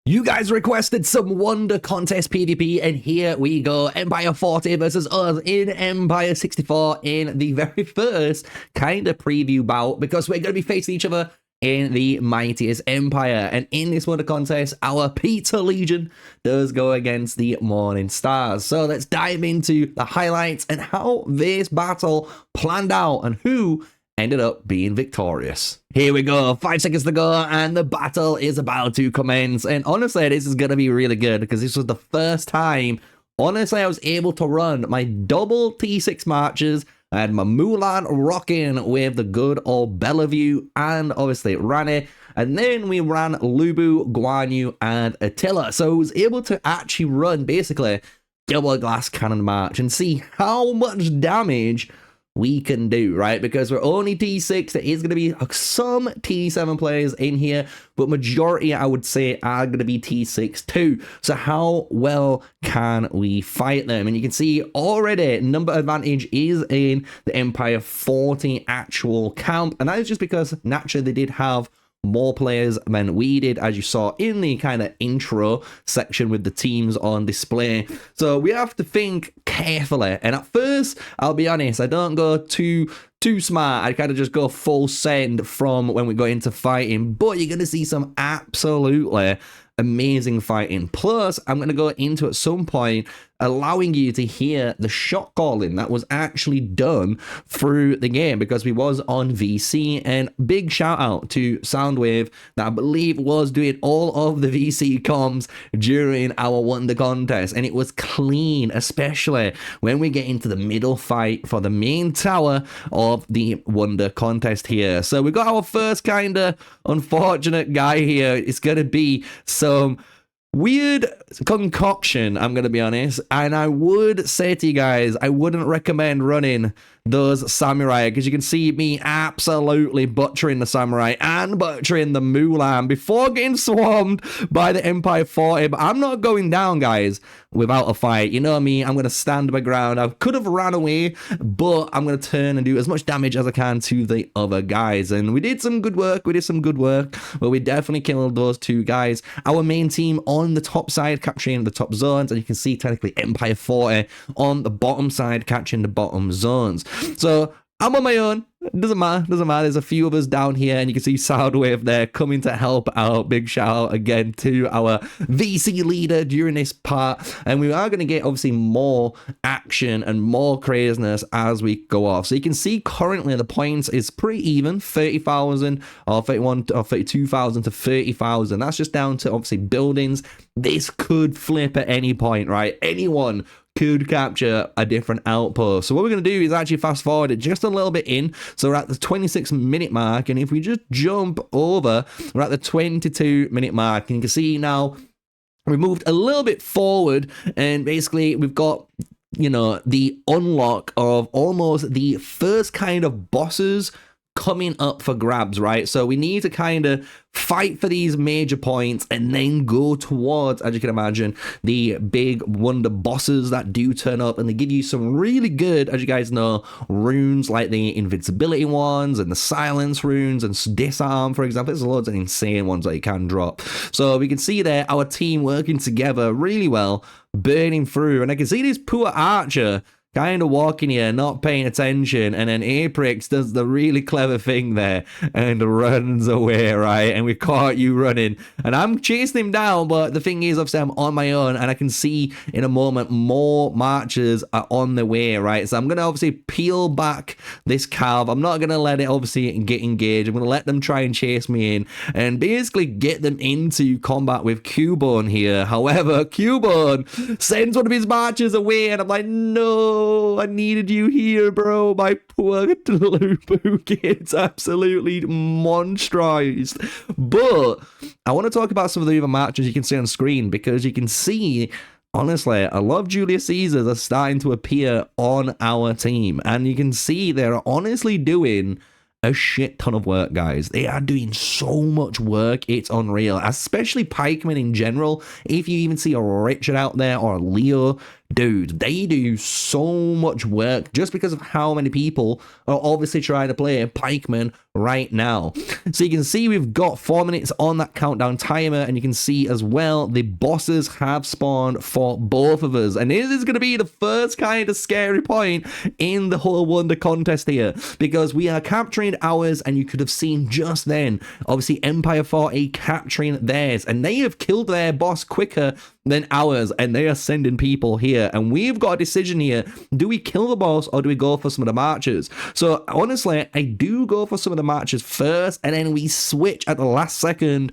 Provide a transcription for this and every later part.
You guys requested some Wonder Contest PvP, and here we go. Empire 40 versus us in Empire 64 in the very first kind of preview bout, because we're going to be facing each other in the mightiest Empire. And in this Wonder Contest, our Pizza Legion does go against the Morning Stars. So let's dive into the highlights and how this battle planned out and who ended up being victorious. Here we go, 5 seconds to go, and the battle is about to commence. And honestly, this is going to be really good, because this was the first time, honestly, I was able to run my double T6 marches. I had my Mulan rocking with the good old Bellevue and obviously Rani. And then we ran Lubu, Guan Yu, and Attila. So I was able to actually run basically double glass cannon march and see how much damage we can do, right? Because we're only T6, there is going to be some T7 players in here, but majority, I would say, are going to be T6 too. So how well can we fight them? And you can see already number advantage is in the Empire 40 actual camp, and that is just because naturally they did have more players than we did, as you saw in the kind of intro section with the teams on display. So we have to think carefully, and at first, I'll be honest, I don't go too smart. I kind of just go full send from when we go into fighting, but you're going to see some absolutely amazing fighting. Plus, I'm going to go into at some point allowing you to hear the shot calling that was actually done through the game, because we was on VC. And big shout out to Soundwave, that I believe was doing all of the VC comms during our Wonder Contest, and it was clean, especially when we get into the middle fight for the main tower of the Wonder Contest here. So we got our first kind of unfortunate guy here. It's going to be some weird concoction, I'm going to be honest, and I would say to you guys, I wouldn't recommend running those samurai, because you can see me absolutely butchering the samurai and butchering the Mulan before getting swarmed by the Empire 40, but I'm not going down, guys, without a fight. You know me, I'm going to stand my ground. I could have ran away, but I'm going to turn and do as much damage as I can to the other guys, and we did some good work, but we definitely killed those two guys. Our main team on the top side capturing the top zones, and you can see technically Empire 40 on the bottom side catching the bottom zones. So I'm on my own. Doesn't matter. There's a few of us down here, and you can see Soundwave there coming to help out. Big shout out again to our VC leader during this part, and we are going to get obviously more action and more craziness as we go off. So you can see currently the points is pretty even, 30,000 or 31 or 32,000 to 30,000. That's just down to obviously buildings. This could flip at any point, right? Anyone could capture a different outpost. So what we're going to do is actually fast forward it just a little bit in. So we're at the 26-minute mark, and if we just jump over, we're at the 22-minute mark, and you can see now we moved a little bit forward, and basically we've got, you know, the unlock of almost the first kind of bosses coming up for grabs, right? So we need to kind of fight for these major points and then go towards, as you can imagine, the big wonder bosses that do turn up, and they give you some really good, as you guys know, runes like the invincibility ones and the silence runes and disarm, for example. There's loads of insane ones that you can drop. So we can see there our team working together really well, burning through, and I can see this poor archer kind of walking here, not paying attention, and then Aprix does the really clever thing there and runs away, right? And we caught you running, and I'm chasing him down, but the thing is, obviously, I'm on my own, and I can see in a moment more marchers are on the way, right? So I'm going to obviously peel back this calv. I'm not going to let it obviously get engaged. I'm going to let them try and chase me in and basically get them into combat with Cubone here. However, Cubone sends one of his marchers away, and I'm like, no, I needed you here, bro. My poor Lubu kid's absolutely monstrous. But I want to talk about some of the other matches you can see on screen, because you can see, honestly, a lot of Julius Caesars are starting to appear on our team, and you can see they're honestly doing a shit ton of work, guys. They are doing so much work, it's unreal, especially pikemen in general. If you even see a Richard out there or a Leo dude, they do so much work just because of how many people are obviously trying to play pikemen right now. So you can see we've got 4 minutes on that countdown timer, and you can see as well the bosses have spawned for both of us, and this is going to be the first kind of scary point in the whole Wonder contest here, because we are capturing ours, and you could have seen just then obviously Empire 40 capturing theirs, and they have killed their boss quicker than ours, and they are sending people here, and we've got a decision here. Do we kill the boss or do we go for some of the marchers? So honestly, I do go for some of the marchers first, and then we switch at the last second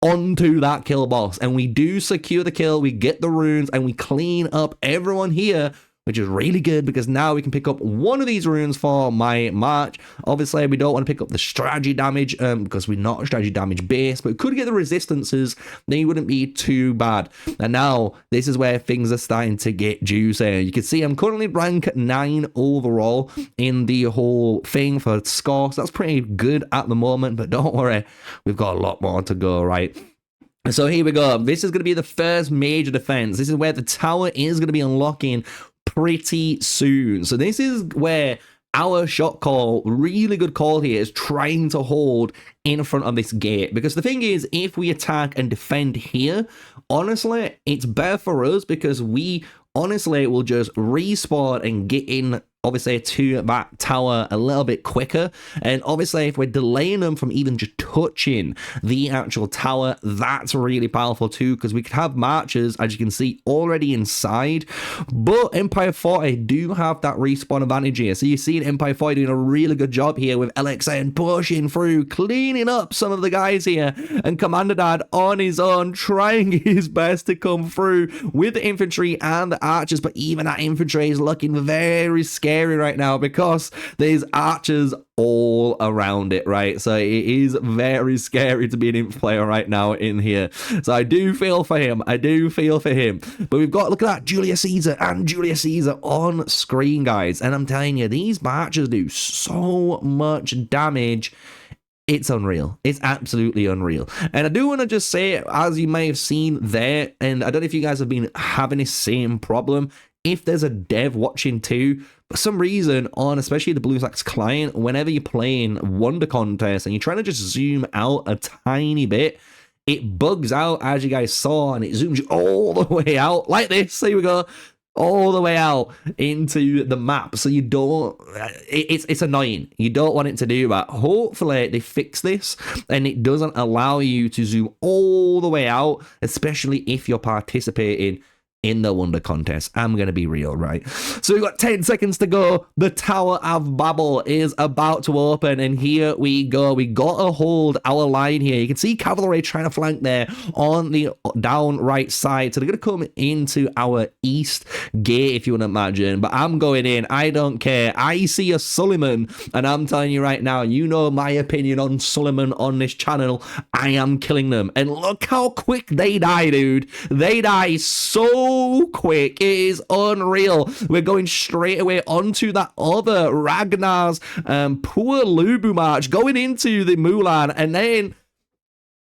onto that kill boss, and we do secure the kill, we get the runes, and we clean up everyone here, which is really good because now we can pick up one of these runes for my march. Obviously, we don't want to pick up the strategy damage because we're not a strategy damage base, but we could get the resistances, they wouldn't be too bad. And now this is where things are starting to get juicy. You can see I'm currently rank 9 overall in the whole thing for score, so that's pretty good at the moment, but don't worry, we've got a lot more to go, right? So here we go. This is going to be the first major defense. This is where the tower is going to be unlocking pretty soon. So this is where our shot call, really good call here, is trying to hold in front of this gate, because the thing is, if we attack and defend here, honestly, it's better for us because we honestly will just respawn and get in obviously to that tower a little bit quicker. And obviously if we're delaying them from even just touching the actual tower, that's really powerful too, because we could have marchers, as you can see, already inside, but Empire 40 do have that respawn advantage here. So you see Empire 40 doing a really good job here with LXN pushing through, cleaning up some of the guys here, and Commander Dad on his own trying his best to come through with the infantry and the archers, but even that infantry is looking very scary right now because there's archers all around it, right? So it is very scary to be an inf player right now in here. So I do feel for him. I do feel for him. But we've got, look at that, Julius Caesar and Julius Caesar on screen, guys. And I'm telling you, these archers do so much damage. It's unreal. It's absolutely unreal. And I do want to just say, as you may have seen there, and I don't know if you guys have been having the same problem, if there's a dev watching too, for some reason on especially the Blue Stacks client, whenever you're playing Wonder Contest and you're trying to just zoom out a tiny bit, it bugs out, as you guys saw, and it zooms you all the way out like this. Here we go. All the way out into the map, so you don't, it's annoying. You don't want it to do that. Hopefully they fix this and it doesn't allow you to zoom all the way out, especially if you're participating in the Wonder Contest. I'm gonna be real, right? So we've got 10 seconds to go. The Tower of Babel is about to open, and here we go. We gotta hold our line here. You can see cavalry trying to flank there on the down right side, so they're gonna come into our east gate, if you want to imagine, but I'm going in. I don't care. I see a Suleiman, and I'm telling you right now, you know my opinion on Suleiman on this channel. I am killing them, and look how quick they die, dude. They die so quick. It is unreal. We're going straight away onto that other Ragnar's poor Lubu march, going into the Mulan, and then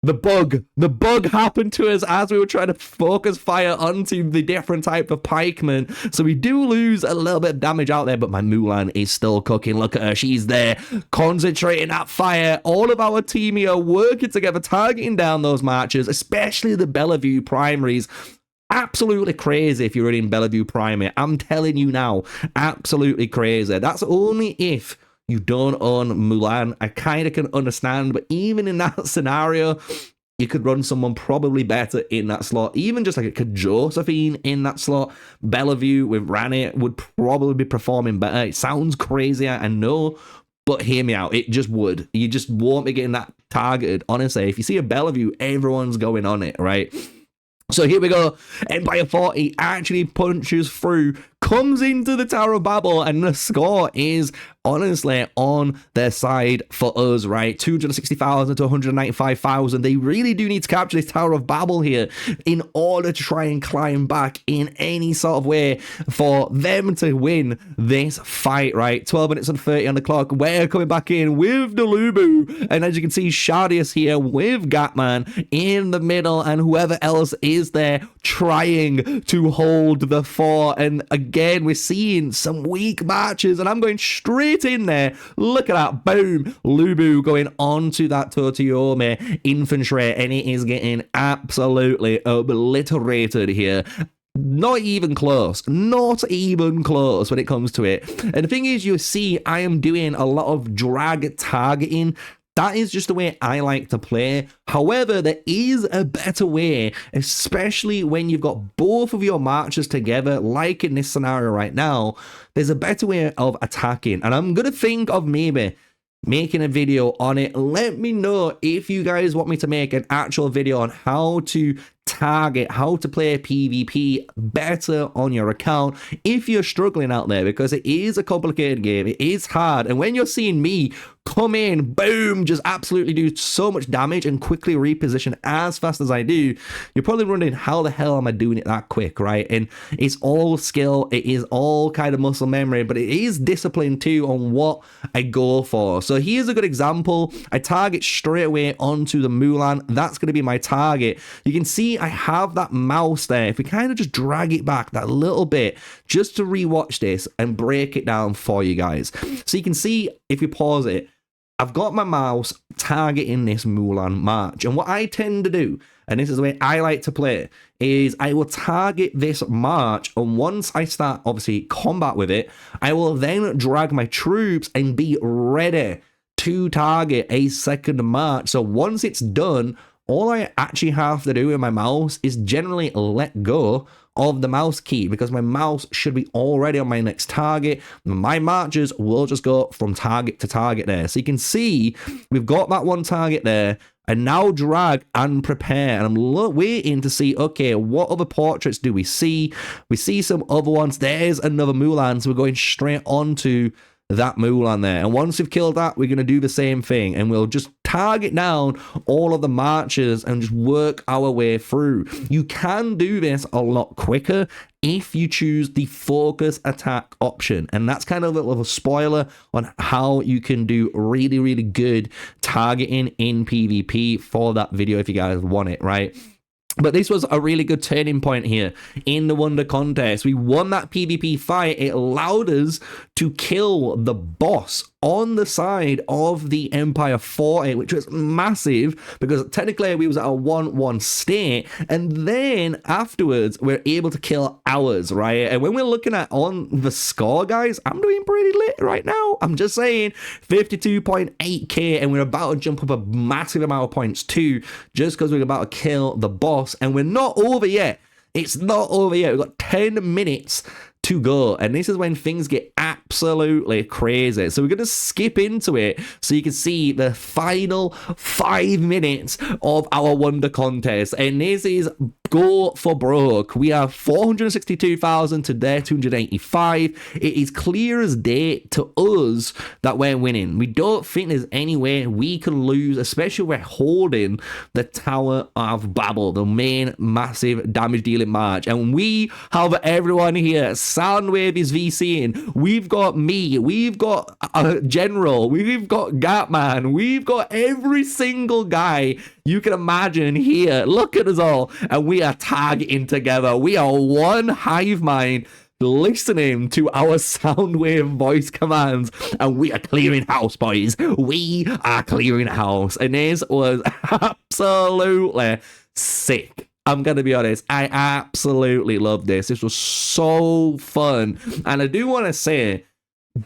the bug happened to us as we were trying to focus fire onto the different type of pikemen. So we do lose a little bit of damage out there, but my Mulan is still cooking. Look at her. She's there concentrating that fire. All of our team here working together, targeting down those marchers, especially the Bellevue primaries. Absolutely crazy if you're in Bellevue primary. I'm telling you now, absolutely crazy. That's only if you don't own Mulan. I kind of can understand, but even in that scenario, you could run someone probably better in that slot. Even just like a Josephine in that slot, Bellevue with Rani would probably be performing better. It sounds crazy, I know, but hear me out. It just would. You just won't be getting that targeted. Honestly, if you see a Bellevue, everyone's going on it, right? So here we go. Empire 40 actually punches through, comes into the Tower of Babel, and the score is honestly on their side for us, right? 260,000 to 195,000. They really do need to capture this Tower of Babel here in order to try and climb back in any sort of way for them to win this fight, right? 12 minutes and 30 on the clock. We're coming back in with the Lubu, and as you can see, Shardius here with Gatman in the middle, and whoever else is there trying to hold the fort. And again, we're seeing some weak matches, and I'm going straight in there. Look at that. Boom. Lubu going onto that Totiome infantry, and it is getting absolutely obliterated here. Not even close. Not even close when it comes to it. And the thing is, you see, I am doing a lot of drag targeting. That is just the way I like to play. However, there is a better way, especially when you've got both of your marches together, like in this scenario right now. There's a better way of attacking. And I'm going to think of maybe making a video on it. Let me know if you guys want me to make an actual video on how to target, how to play PvP better on your account if you're struggling out there, because it is a complicated game. It is hard, and when you're seeing me come in, boom, just absolutely do so much damage and quickly reposition as fast as I do, you're probably wondering, how the hell am I doing it that quick, right? And it's all skill, it is all kind of muscle memory, but it is discipline too on what I go for. So here's a good example. I target straight away onto the Mulan. That's going to be my target. You can see I have that mouse there. If we kind of just drag it back that little bit just to rewatch this and break it down for you guys. So you can see, if you pause it, I've got my mouse targeting this Mulan march. And what I tend to do, and this is the way I like to play, is I will target this march, and once I start, obviously, combat with it, I will then drag my troops and be ready to target a second march. So once it's done, all I actually have to do with my mouse is generally let go of the mouse key, because my mouse should be already on my next target. My marches will just go from target to target there. So you can see we've got that one target there, and now drag and prepare. And I'm waiting to see, okay, what other portraits do we see? We see some other ones. There's another Mulan, so we're going straight onto that Mulan there. And once we've killed that, we're going to do the same thing, and we'll just target down all of the marches and just work our way through. You can do this a lot quicker if you choose the focus attack option, and that's kind of a little spoiler on how you can do really, really good targeting in PvP for that video if you guys want it, right? But this was a really good turning point here in the Wonder Contest. We won that PvP fight. It allowed us to kill the boss on the side of the Empire 40, which was massive, because technically we was at a 1-1 state, and then afterwards we're able to kill ours, right? And when we're looking at on the score, guys, I'm doing pretty lit right now. I'm just saying, 52.8k, and we're about to jump up a massive amount of points too, just because we're about to kill the boss, and we're not over yet. It's not over yet. We've got 10 minutes to go, and this is when things get absolutely crazy. So we're going to skip into it so you can see the final 5 minutes of our Wonder Contest, and this is go for broke. We have 462,000 to their 285. It is clear as day to us that we're winning. We don't think there's any way we can lose, especially we're holding the Tower of Babel, the main massive damage dealing march, and we have everyone here. Soundwave is VCing. We've got me. We've got a general. We've got Gatman. We've got every single guy you can imagine here. Look at us all, and we are targeting together. We are one hive mind listening to our Soundwave voice commands, and we are clearing house, boys. We are clearing house, and this was absolutely sick. I'm going to be honest, I absolutely love this. This was so fun. And I do want to say,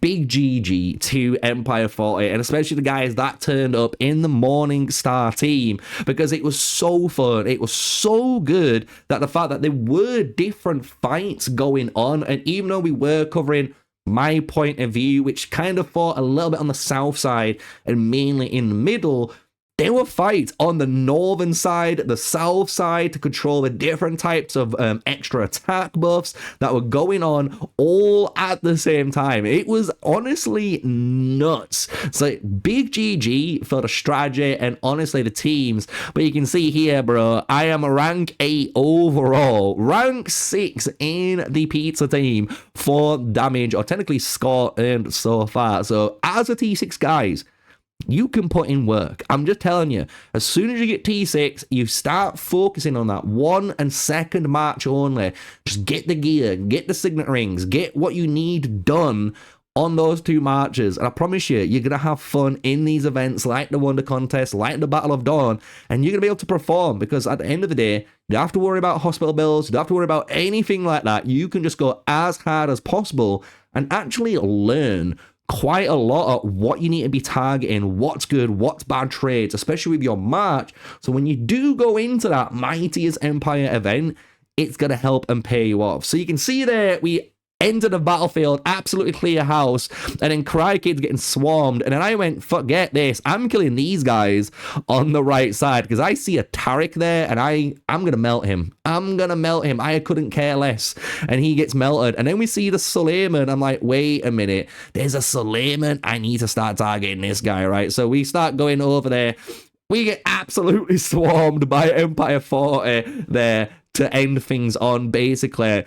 big GG to Empire 40, and especially the guys that turned up in the Morning Star team, because it was so fun. It was so good that the fact that there were different fights going on, and even though we were covering my point of view, which kind of fought a little bit on the south side and mainly in the middle, there were fights on the northern side, the south side, to control the different types of extra attack buffs that were going on all at the same time. It was honestly nuts. So big GG for the strategy and honestly the teams. But you can see here, bro, I am rank 8 overall, rank 6 in the pizza team for damage, or technically score earned so far. So as a T6, guys, you can put in work. I'm just telling you, as soon as you get T6, you start focusing on that 1 and 2nd March only. Just get the gear, get the signet rings, get what you need done on those 2 marches, and I promise you, you're going to have fun in these events like the Wonder Contest, like the Battle of Dawn, and you're going to be able to perform, because at the end of the day, you don't have to worry about hospital bills, you don't have to worry about anything like that. You can just go as hard as possible and actually learn quite a lot of what you need to be targeting, what's good, what's bad trades, especially with your March. So when you do go into that Mightiest Empire event, it's going to help and pay you off. So you can see there, we entered the battlefield, absolutely clear house, and then Crykid's getting swarmed, and then I went, forget this, I'm killing these guys on the right side, because I see a Tariq there, and I'm gonna melt him. I couldn't care less, and he gets melted, and then we see the Suleiman. I'm like, wait a minute, there's a Suleiman, I need to start targeting this guy, right? So we start going over there, we get absolutely swarmed by Empire 40 there to end things on, basically.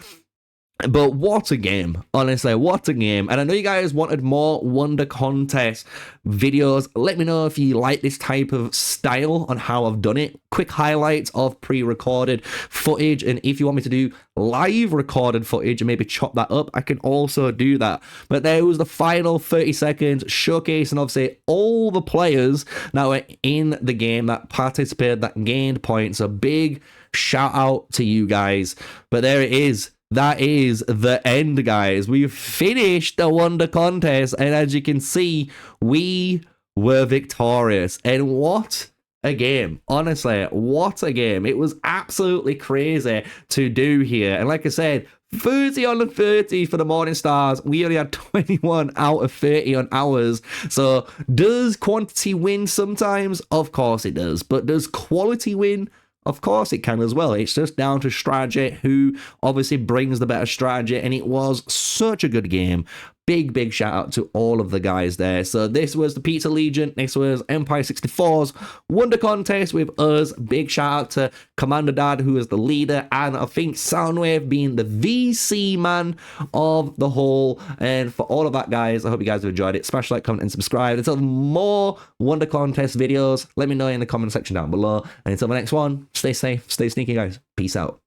But what a game, honestly, what a game. And I know you guys wanted more Wonder Contest videos. Let me know if you like this type of style on how I've done it. Quick highlights of pre-recorded footage. And if you want me to do live recorded footage and maybe chop that up, I can also do that. But there was the final 30 seconds showcasing, obviously, all the players that were in the game, that participated, that gained points. A big shout out to you guys. But there it is. That is the end, guys. We've finished the Wonder Contest, and as you can see, we were victorious. And what a game. Honestly, what a game. It was absolutely crazy to do here. And like I said, 30 on the 30 for the Morning Stars. We only had 21 out of 30 on ours. So does quantity win sometimes? Of course it does. But does quality win? Of course it can as well. It's just down to strategy, who obviously brings the better strategy, and it was such a good game. Big shout out to all of the guys there. So this was the Pizza Legion. This was Empire 64's Wonder Contest with us. Big shout out to Commander Dad, who is the leader, and I think Soundwave being the VC man of the whole. And for all of that, guys, I hope you guys have enjoyed it. Smash like, comment, and subscribe. Until more Wonder Contest videos, let me know in the comment section down below. And until the next one, stay safe, stay sneaky, guys. Peace out.